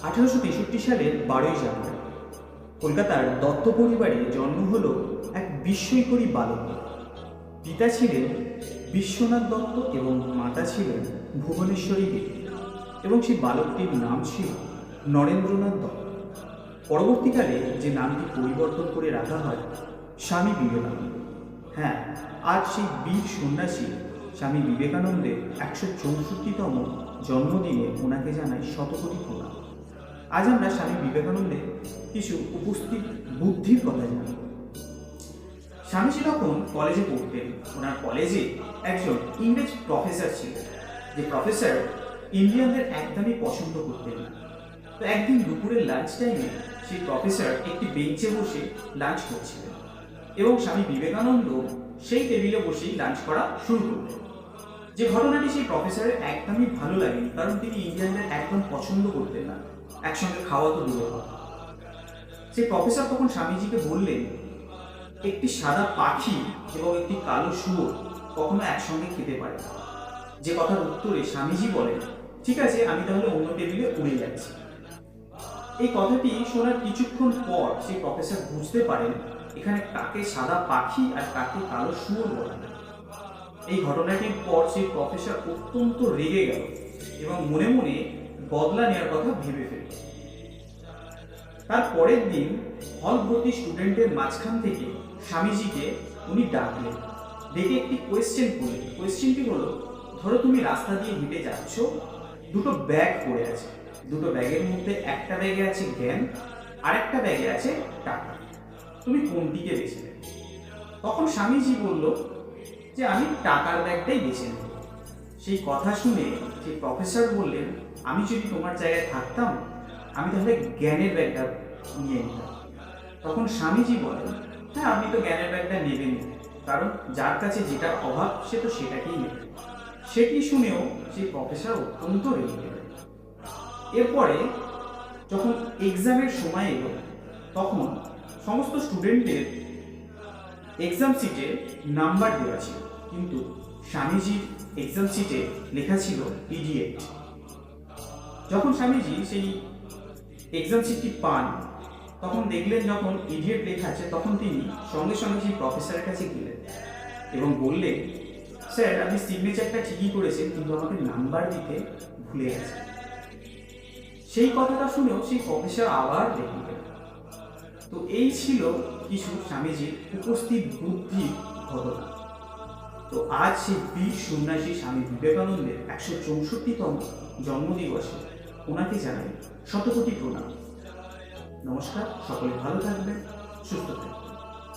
1863 সালের 12ই জানুয়ারি কলকাতার দত্ত পরিবারে জন্ম হলো এক বিস্ময়করী বালকের। পিতা ছিলেন বিশ্বনাথ দত্ত এবং মাতা ছিলেন ভুবনেশ্বরী দেবী, এবং সেই বালকটির নাম ছিল নরেন্দ্রনাথ দত্ত। পরবর্তীকালে যে নামটি পরিবর্তন করে রাখা হয় স্বামী বিবেকানন্দ। হ্যাঁ, আজ সেই বীর সন্ন্যাসী স্বামী বিবেকানন্দের 164তম জন্মদিনে ওনাকে জানাই শতকোটি প্রণাম। আজ আমরা স্বামী বিবেকানন্দের কিছু উপস্থিত বুদ্ধির কথা জানি। স্বামীজি তখন কলেজে পড়তেন। ওনার কলেজে একজন ইংরেজ প্রফেসর ছিলেন, যে প্রফেসর ইন্ডিয়ানদের একদমই পছন্দ করতেন না। তো একদিন দুপুরের লাঞ্চ টাইমে সেই প্রফেসর একটি বেঞ্চে বসে লাঞ্চ করছিলেন, এবং স্বামী বিবেকানন্দ সেই টেবিলে বসেই লাঞ্চ করা শুরু করলেন। যে ঘটনাটি সেই প্রফেসরের একদমই ভালো লাগেনি, কারণ তিনি ইন্ডিয়ানদের একদম পছন্দ করতেন না, একসঙ্গে খাওয়া তো দূরে কথা। সেই প্রফেসর তখন স্বামীজিকে বললেন, একটি সাদা পাখি এবং একটি কালো শুয়োর কখনো একসঙ্গে খেতে পারে না। যে কথার উত্তরে স্বামীজি বলেন, ঠিক আছে, আমি তাহলে অন্য টেবিলে উড়ে যাচ্ছি। এই কথাটি শোনার কিছুক্ষণ পর সেই প্রফেসর বুঝতে পারেন এখানে কাকে সাদা পাখি আর কাকে কালো শুয়োর বলা হয়। এই ঘটনাটির পর সেই প্রফেসর অত্যন্ত রেগে গেল এবং মনে মনে বদলা নেওয়ার কথা ভেবে ফেলল। তার পরের দিন হল ভর্তি স্টুডেন্টের মাঝখান থেকে স্বামীজিকে উনি ডাকলেন, ডেকে একটি কোয়েশ্চেন করলেন। কোয়েশ্চেনটি হলো, ধরো তুমি রাস্তা দিয়ে হেঁটে যাচ্ছ, দুটো ব্যাগ পড়ে আছে। দুটো ব্যাগের মধ্যে একটা ব্যাগে আছে জ্ঞান, আর একটা ব্যাগে আছে টাকা। তুমি কোনটিকে বেছে নেবে? তখন স্বামীজি বলল যে আমি টাকার ব্যাগটাই বেছে নেব। সেই কথা শুনে সেই প্রফেসর বললেন, আমি যদি তোমার জায়গায় থাকতাম আমি তাহলে জ্ঞানের ব্যাগটা নিয়ে নিতাম। তখন স্বামীজি বলেন, হ্যাঁ, আপনি তো জ্ঞানের ব্যাগটা নেবেনই, কারণ যার কাছে যেটার অভাব সে তো সেটাকেই নেবে। সেটি শুনেও সেই প্রফেসর অত্যন্ত রেগে গেলেন। এরপরে যখন এক্সামের সময় এলো, তখন সমস্ত স্টুডেন্টের এক্সাম সিটে নাম্বার দেওয়া ছিল, কিন্তু স্বামীজির এক্সাম সিটে লেখা ছিল ইডিয়েট। যখন স্বামীজি সেই এক্সাম সিটটি পান, তখন দেখলেন যখন ইডিয়েট লেখা আছে, তখন তিনি সঙ্গে সঙ্গে সেই প্রফেসরের কাছে গেলেন এবং বললেন, স্যার, আপনি সিগনেচারটা ঠিকই করেছেন, কিন্তু আমাকে নাম্বার দিতে ভুলে গেছেন। সেই কথাটা শুনেও সেই প্রফেসর আবার রেগে গেলেন। তো এই ছিল কিছু স্বামীজির উপস্থিত বুদ্ধির ঘটনা। তো আজ সেই বীর সন্ন্যাসী স্বামী বিবেকানন্দের 164তম জন্মদিবসে ওনাকে জানাই শতকোটি প্রণাম। নমস্কার, সকলে ভালো থাকবেন, সুস্থ থাকবেন।